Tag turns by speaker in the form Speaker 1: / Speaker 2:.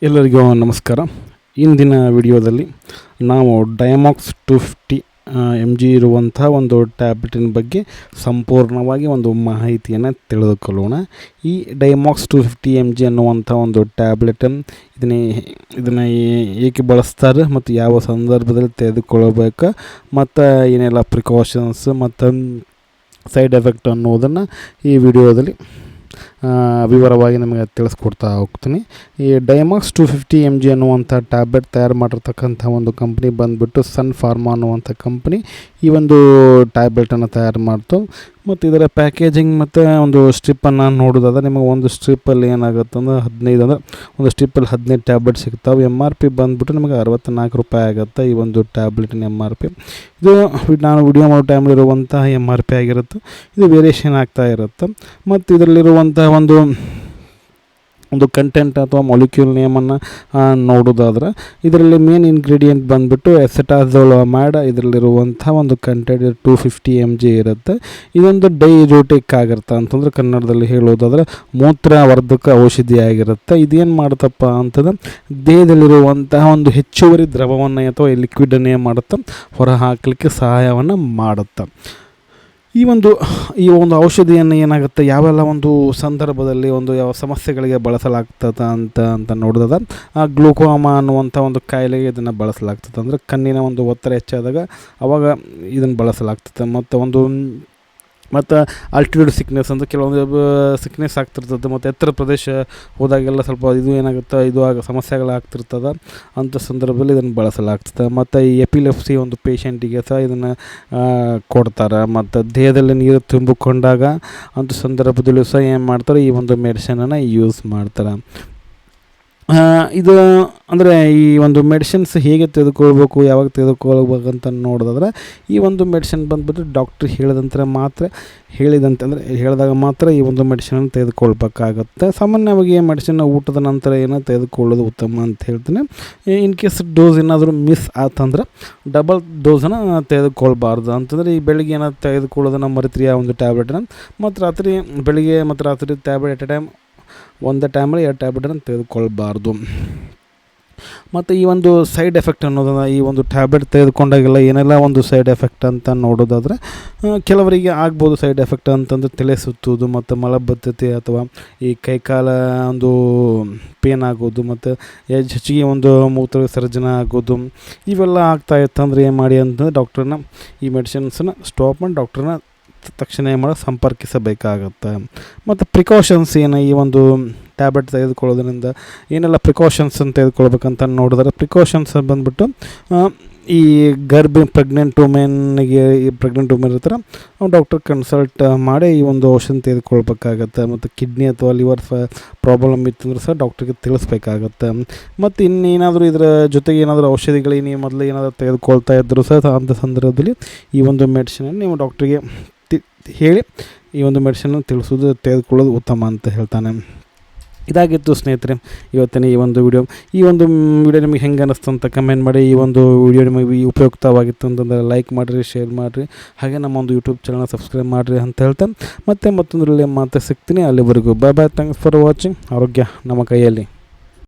Speaker 1: ಎಲ್ಲರಿಗೂ ನಮಸ್ಕಾರ. ಇಂದಿನ ವಿಡಿಯೋದಲ್ಲಿ ನಾವು ಡಯಾಮಾಕ್ಸ್ 250 mg ಇರುವಂಥ ಒಂದು ಟ್ಯಾಬ್ಲೆಟಿನ ಬಗ್ಗೆ ಸಂಪೂರ್ಣವಾಗಿ ಒಂದು ಮಾಹಿತಿಯನ್ನು ತಿಳಿದುಕೊಳ್ಳೋಣ. ಈ ಡಯಾಮಾಕ್ಸ್ 250 mg ಅನ್ನುವಂಥ ಒಂದು ಟ್ಯಾಬ್ಲೆಟ್ ಇದನ್ನು ಏಕೆ ಬಳಸ್ತಾರೆ ಮತ್ತು ಯಾವ ಸಂದರ್ಭದಲ್ಲಿ ತೆಗೆದುಕೊಳ್ಳಬೇಕು ಮತ್ತು ಏನೆಲ್ಲ ಪ್ರಿಕಾಷನ್ಸ್ ಮತ್ತು ಸೈಡ್ ಎಫೆಕ್ಟ್ ಅನ್ನೋದನ್ನು ಈ ವಿಡಿಯೋದಲ್ಲಿ ವಿವರವಾಗಿ ನಿಮಗೆ ತಿಳಿಸ್ಕೊಡ್ತಾ ಹೋಗ್ತೀನಿ. ಈ ಡಯಾಮಾಕ್ಸ್ 250 mg ಅನ್ನುವಂಥ ಟ್ಯಾಬ್ಲೆಟ್ ತಯಾರು ಮಾಡಿರ್ತಕ್ಕಂಥ ಒಂದು ಕಂಪ್ನಿ ಬಂದುಬಿಟ್ಟು ಸನ್ ಫಾರ್ಮಾ ಅನ್ನುವಂಥ ಕಂಪ್ನಿ ಈ ಒಂದು ಟ್ಯಾಬ್ಲೆಟನ್ನು ತಯಾರು ಮಾಡ್ತು. ಮತ್ತು ಇದರ ಪ್ಯಾಕೇಜಿಂಗ್ ಮತ್ತು ಒಂದು ಸ್ಟ್ರಿಪ್ಪನ್ನು ನೋಡೋದಾದ್ರೆ ನಿಮಗೆ ಒಂದು ಸ್ಟ್ರಿಪ್ಪಲ್ಲಿ ಏನಾಗುತ್ತೆ ಅಂದರೆ 15 ಅಂದರೆ ಒಂದು ಸ್ಟ್ರಿಪ್ಪಲ್ಲಿ 15 ಟ್ಯಾಬ್ಲೆಟ್ ಸಿಗ್ತಾವೆ. MRP ಬಂದುಬಿಟ್ಟು ನಿಮಗೆ 64 ರೂಪಾಯಿ ಆಗುತ್ತೆ ಈ ಒಂದು ಟ್ಯಾಬ್ಲೆಟಿನ MRP. ಇದು ನಾನು ವಿಡಿಯೋ ಮಾಡೋ ಟೈಮಲ್ಲಿರುವಂಥ MRP ಆಗಿರುತ್ತೆ. ಇದು ವೇರಿಯೇಷನ್ ಆಗ್ತಾ ಇರುತ್ತೆ. ಮತ್ತು ಇದರಲ್ಲಿರುವಂಥ ಒಂದು ಕಂಟೆಂಟ್ ಅಥವಾ ಮಾಲಿಕ್ಯೂಲ್ ನೇಮನ್ನು ನೋಡೋದಾದ್ರೆ ಇದರಲ್ಲಿ ಮೇನ್ ಇಂಗ್ರೀಡಿಯೆಂಟ್ ಬಂದುಬಿಟ್ಟು ಎಸೆಟಾಜೋಲಮೈಡ್. ಇದರಲ್ಲಿರುವಂಥ ಒಂದು ಕಂಟೆಂಟ್ 250 mg ಇರುತ್ತೆ. ಇದೊಂದು ಡೈಯೂರೆಟಿಕ್ ಆಗಿರುತ್ತೆ, ಅಂತಂದರೆ ಕನ್ನಡದಲ್ಲಿ ಹೇಳೋದಾದ್ರೆ ಮೂತ್ರವರ್ಧಕ ಔಷಧಿ ಆಗಿರುತ್ತೆ. ಇದೇನು ಮಾಡುತ್ತಪ್ಪ ಅಂತಂದ್ರೆ ದೇಹದಲ್ಲಿರುವಂತಹ ಒಂದು ಹೆಚ್ಚುವರಿ ದ್ರವವನ್ನು ಅಥವಾ ಲಿಕ್ವಿಡನ್ನೇ ಮಾಡುತ್ತೆ ಹೊರ ಹಾಕಲಿಕ್ಕೆ ಸಹಾಯವನ್ನು ಮಾಡುತ್ತೆ. ಈ ಒಂದು ಔಷಧಿಯನ್ನು ಏನಾಗುತ್ತೆ ಯಾವೆಲ್ಲ ಒಂದು ಸಂದರ್ಭದಲ್ಲಿ ಯಾವ ಸಮಸ್ಯೆಗಳಿಗೆ ಬಳಸಲಾಗ್ತದೆ ಅಂತ ನೋಡಿದಾಗ ಗ್ಲೂಕೋಮಾ ಅನ್ನುವಂಥ ಒಂದು ಕಾಯಿಲೆಗೆ ಇದನ್ನು ಬಳಸಲಾಗ್ತದೆ. ಅಂದರೆ ಕಣ್ಣಿನ ಒಂದು ಒತ್ತಡ ಹೆಚ್ಚಾದಾಗ ಅವಾಗ ಇದನ್ನು ಬಳಸಲಾಗ್ತದೆ. ಮತ್ತು ಆಲ್ಟಿಟ್ಯೂಡ್ ಸಿಕ್ನೆಸ್ ಅಂತ ಕೆಲವೊಂದು ಸಿಕ್ನೆಸ್ ಆಗ್ತಿರ್ತದೆ. ಮತ್ತು ಎತ್ತರ ಪ್ರದೇಶ ಹೋದಾಗೆಲ್ಲ ಸ್ವಲ್ಪ ಸಮಸ್ಯೆಗಳಾಗ್ತಿರ್ತದೆ. ಅಂಥ ಸಂದರ್ಭದಲ್ಲಿ ಇದನ್ನು ಬಳಸಲಾಗ್ತದೆ. ಮತ್ತು ಈ ಎಪಿಲೆಪ್ಸಿ ಒಂದು ಪೇಷಂಟಿಗೆ ಸಹ ಇದನ್ನು ಕೊಡ್ತಾರೆ. ಮತ್ತು ದೇಹದಲ್ಲಿ ನೀರು ತುಂಬಿಕೊಂಡಾಗ ಅಂಥ ಸಂದರ್ಭದಲ್ಲೂ ಸಹ ಏನು ಮಾಡ್ತಾರೆ, ಈ ಒಂದು ಮೆಡಿಸಿನನ್ನು ಯೂಸ್ ಮಾಡ್ತಾರೆ. ಇದು ಅಂದರೆ ಈ ಒಂದು ಮೆಡಿಸಿನ್ಸ್ ಹೇಗೆ ತೆಗೆದುಕೊಳ್ಬೇಕು, ಯಾವಾಗ ತೆಗೆದುಕೊಳ್ಬೇಕು ಅಂತ ನೋಡಿದ್ರೆ ಈ ಒಂದು ಮೆಡಿಸಿನ್ ಬಂದುಬಿಟ್ಟು ಡಾಕ್ಟ್ರ್ ಹೇಳಿದಾಗ ಮಾತ್ರ ಈ ಒಂದು ಮೆಡಿಸಿನನ್ನು ತೆಗೆದುಕೊಳ್ಬೇಕಾಗತ್ತೆ. ಸಾಮಾನ್ಯವಾಗಿ ಈ ಮೆಡಿಸಿನ್ ಊಟದ ನಂತರ ಏನೋ ತೆಗೆದುಕೊಳ್ಳೋದು ಉತ್ತಮ ಅಂತ ಹೇಳ್ತೀನಿ. ಇನ್ ಕೇಸ್ ಡೋಸ್ ಏನಾದರೂ ಮಿಸ್ ಆತಂದ್ರೆ ಡಬಲ್ ಡೋಸನ್ನು ತೆಗೆದುಕೊಳ್ಬಾರ್ದು. ಅಂತಂದರೆ ಈ ಬೆಳಿಗ್ಗೆ ಏನಾದ್ರು ತೆಗೆದುಕೊಳ್ಳೋದನ್ನು ಮರಿತೀರಿ ಆ ಒಂದು ಟ್ಯಾಬ್ಲೆಟನ್ನು, ಮತ್ತು ಬೆಳಿಗ್ಗೆ ಮತ್ತು ರಾತ್ರಿ ಟ್ಯಾಬ್ಲೆಟ್ ಎಟ್ ಎ ಟೈಮ್ ಒಂದೇ ಟೈಮಲ್ಲಿ 2 ಟ್ಯಾಬ್ಲೆಟನ್ನು ತೆಗೆದುಕೊಳ್ಬಾರ್ದು. ಮತ್ತು ಈ ಒಂದು ಸೈಡ್ ಎಫೆಕ್ಟ್ ಅನ್ನೋದನ್ನು ಈ ಒಂದು ಟ್ಯಾಬ್ಲೆಟ್ ತೆಗೆದುಕೊಂಡಾಗೆಲ್ಲ ಏನೆಲ್ಲ ಒಂದು ಸೈಡ್ ಎಫೆಕ್ಟ್ ಅಂತ ನೋಡೋದಾದರೆ ಕೆಲವರಿಗೆ ಆಗ್ಬೋದು ಸೈಡ್ ಎಫೆಕ್ಟ್ ಅಂತಂದರೆ ತಲೆ ಸುತ್ತೋದು ಮತ್ತು ಮಲಬದ್ಧತೆ ಅಥವಾ ಈ ಕೈಕಾಲ ಒಂದು ಪೇನ್ ಆಗೋದು ಮತ್ತು ಹೆಚ್ಚಿಗೆ ಒಂದು ಮೂತ್ರ ವಿಸರ್ಜನೆ ಆಗೋದು ಇವೆಲ್ಲ ಆಗ್ತಾ ಇತ್ತಂದರೆ ಏನು ಮಾಡಿ ಅಂತಂದರೆ ಡಾಕ್ಟ್ರನ್ನ ಈ ಮೆಡಿಸಿನ್ಸನ್ನು ಸ್ಟಾಪ್ ಮಾಡಿ ಡಾಕ್ಟ್ರನ್ನ ತಕ್ಷಣ ಸಂಪರ್ಕಿಸಬೇಕಾಗತ್ತೆ. ಮತ್ತು ಪ್ರಿಕಾಷನ್ಸ್ ಏನು ಈ ಒಂದು ಟ್ಯಾಬ್ಲೆಟ್ ತೆಗೆದುಕೊಳ್ಳೋದ್ರಿಂದ ಏನೆಲ್ಲ ಪ್ರಿಕಾಷನ್ಸ್ ಅಂತ ತೆಗೆದುಕೊಳ್ಬೇಕಂತ ನೋಡಿದ್ರೆ ಪ್ರಿಕಾಷನ್ಸ್ ಬಂದುಬಿಟ್ಟು ಈ ಪ್ರೆಗ್ನೆಂಟ್ ವುಮೆನ್ ಇರ್ತಾರೆ ಅವ್ನು ಡಾಕ್ಟರ್ ಕನ್ಸಲ್ಟ್ ಮಾಡಿ ಈ ಒಂದು ಔಷಧ ತೆಗೆದುಕೊಳ್ಬೇಕಾಗತ್ತೆ. ಮತ್ತು ಕಿಡ್ನಿ ಅಥವಾ ಲಿವರ್ ಪ್ರಾಬ್ಲಮ್ ಇತ್ತಂದ್ರೆ ಸಹ ಡಾಕ್ಟ್ರಿಗೆ ತಿಳಿಸ್ಬೇಕಾಗತ್ತೆ. ಮತ್ತು ಇನ್ನೇನಾದರೂ ಇದರ ಜೊತೆಗೆ ಏನಾದರೂ ಔಷಧಿಗಳು ನೀವು ಮೊದಲು ಏನಾದರೂ ತೆಗೆದುಕೊಳ್ತಾ ಇದ್ದರೂ ಸಹ ಅಂಥ ಸಂದರ್ಭದಲ್ಲಿ ಈ ಒಂದು ಮೆಡಿಸಿನನ್ನು ನೀವು ಡಾಕ್ಟ್ರಿಗೆ ಹೇಳಿ ಈ ಒಂದು ಮೆಡಿಸಿನನ್ನು ತೆಗೆದುಕೊಳ್ಳೋದು ಉತ್ತಮ ಅಂತ ಹೇಳ್ತಾನೆ. ಇದಾಗಿತ್ತು ಸ್ನೇಹಿತರೆ ಇವತ್ತಿನ ಈ ಒಂದು ವಿಡಿಯೋ ನಿಮಗೆ ಹೆಂಗೆ ಅನ್ನಿಸ್ತು ಅಂತ ಕಮೆಂಟ್ ಮಾಡಿ. ಈ ಒಂದು ವಿಡಿಯೋ ನಿಮಗೆ ಉಪಯುಕ್ತವಾಗಿತ್ತು ಅಂತಂದರೆ ಲೈಕ್ ಮಾಡಿರಿ, ಶೇರ್ ಮಾಡಿರಿ, ಹಾಗೆ ನಮ್ಮ ಒಂದು ಯೂಟ್ಯೂಬ್ ಚಾನಲ್ ಸಬ್ಸ್ಕ್ರೈಬ್ ಮಾಡಿರಿ ಅಂತ ಹೇಳ್ತಾ ಮತ್ತೊಂದರಲ್ಲಿ ಮಾತು ಸಿಗ್ತೀನಿ. ಅಲ್ಲಿವರೆಗೂ ಬಾಯ್. Thanks for watching. ಆರೋಗ್ಯ ನಮ್ಮ ಕೈಯಲ್ಲಿ.